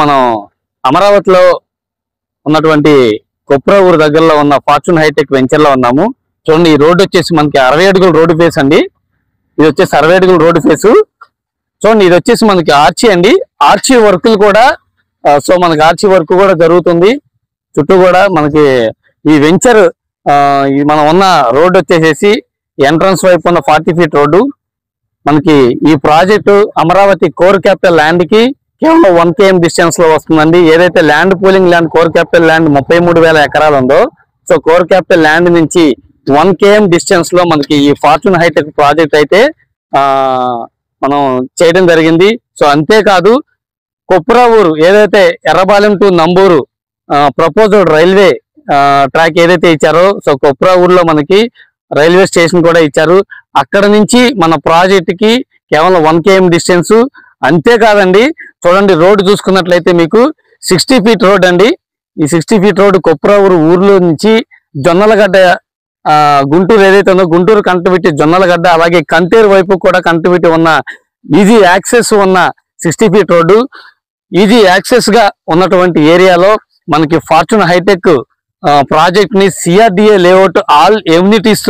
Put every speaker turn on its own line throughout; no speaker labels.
మనం అమరావతిలో ఉన్నటువంటి కొప్రా ఊరు దగ్గరలో ఉన్న ఫార్చ్యూన్ హైటెక్ వెంచర్ లో ఉన్నాము. చూడండి, ఈ రోడ్డు వచ్చేసి మనకి 60 అడుగుల రోడ్డు ఫేస్ అండి. ఇది వచ్చేసి 60 అడుగుల రోడ్డు ఫేసు. చూడండి, ఇది వచ్చేసి మనకి ఆర్చి అండి. ఆర్చి వర్కులు కూడా సో మనకి ఆర్చి వర్క్ కూడా జరుగుతుంది. చుట్టూ కూడా మనకి ఈ వెంచర్ మనం ఉన్న రోడ్డు వచ్చేసేసి ఎంట్రన్స్ వైపు ఉన్న 40 ఫీట్ రోడ్డు. మనకి ఈ project Amaravati core capital land కి కేవలం 1 km డిస్టెన్స్ లో వస్తుందండి. ఏదైతే land pooling land core capital land 33,000 ఎకరాలు ఉందో, సో కోర్ క్యాపిటల్ ల్యాండ్ నుంచి 1 km డిస్టెన్స్ లో మనకి ఈ ఫార్చ్యూన్ హైటెక్ ప్రాజెక్ట్ అయితే మనం చేయడం జరిగింది. సో అంతేకాదు, కొప్రా ఊరు ఏదైతే Errabalem to Namburu proposed railway track ఏదైతే ఇచ్చారో, సో కొప్రా ఊర్లో మనకి రైల్వే స్టేషన్ కూడా ఇచ్చారు. అక్కడ నుంచి మన ప్రాజెక్ట్ కి కేవలం 1 km డిస్టెన్స్. అంతేకాదండి, చూడండి రోడ్డు చూసుకున్నట్లయితే మీకు 60 ఫీట్ రోడ్ అండి. ఈ 60 ఫీట్ రోడ్డు కొప్రా ఊర్లో నుంచి జొన్నలగడ్డ గుంటూరు ఏదైతే ఉందో, గుంటూరు కనెక్టివిటీ జొన్నలగడ్డ, అలాగే కంతేరు వైపు కూడా కనెక్టివిటీ ఉన్న ఈజీ యాక్సెస్ ఉన్న 60 ఫీట్ రోడ్డు. ఈజీ యాక్సెస్ గా ఉన్నటువంటి ఏరియాలో మనకి ఫార్చ్యూన్ హైటెక్ ప్రాజెక్ట్ ని సిఆర్డిఏ లేఅవుట్ ఆల్ ఎమ్యూనిటీస్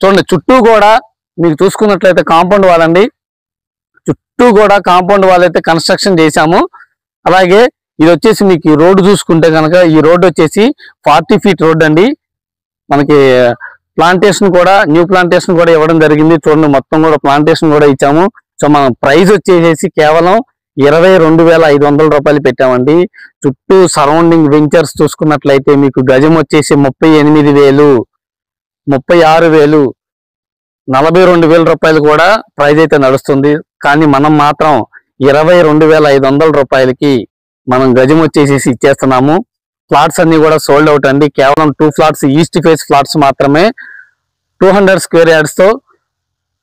చూడండి, చుట్టూ కూడా మీకు చూసుకున్నట్లయితే కాంపౌండ్ వాల్ అండి. చుట్టూ కూడా కాంపౌండ్ వాల్ అయితే కన్స్ట్రక్షన్ చేశాము. అలాగే ఇది వచ్చేసి మీకు ఈ రోడ్డు చూసుకుంటే కనుక, ఈ రోడ్డు వచ్చేసి 40 ఫీట్ రోడ్డు అండి. మనకి ప్లాంటేషన్ కూడా, న్యూ ప్లాంటేషన్ కూడా ఇవ్వడం జరిగింది. చూడండి, మొత్తం కూడా ప్లాంటేషన్ కూడా ఇచ్చాము. సో మన ప్రైస్ వచ్చేసి కేవలం 22,500 రూపాయలు పెట్టామండి. చుట్టూ సరౌండింగ్ వెంచర్స్ చూసుకున్నట్లయితే మీకు గజం వచ్చేసి 38,000, 36,000, 42,000 రూపాయలు కూడా ప్రైజ్ అయితే నడుస్తుంది. కానీ మనం మాత్రం 22,500 రూపాయలకి మనం గజం వచ్చేసి ఇచ్చేస్తున్నాము. ఫ్లాట్స్ అన్ని కూడా సోల్డ్ అవుట్ అండి. కేవలం 2 ఫ్లాట్స్ ఈస్ట్ ఫేస్ ఫ్లాట్స్ మాత్రమే, 200 స్క్వేర్ యార్డ్స్ తో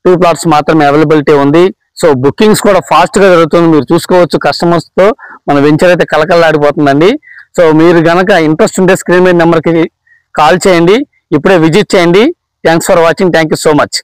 2 ఫ్లాట్స్ మాత్రమే అవైలబిలిటీ ఉంది. సో బుకింగ్స్ కూడా ఫాస్ట్ గా జరుగుతుంది. మీరు చూసుకోవచ్చు, కస్టమర్స్ తో మన వెంచర్ అయితే కలకల్లాడిపోతుందండి. సో మీరు గనక ఇంట్రెస్ట్ ఉంటే స్క్రీన్ మీద నెంబర్ కి కాల్ చేయండి, ఇప్పుడే విజిట్ చేయండి. Thanks for watching. Thank you so much.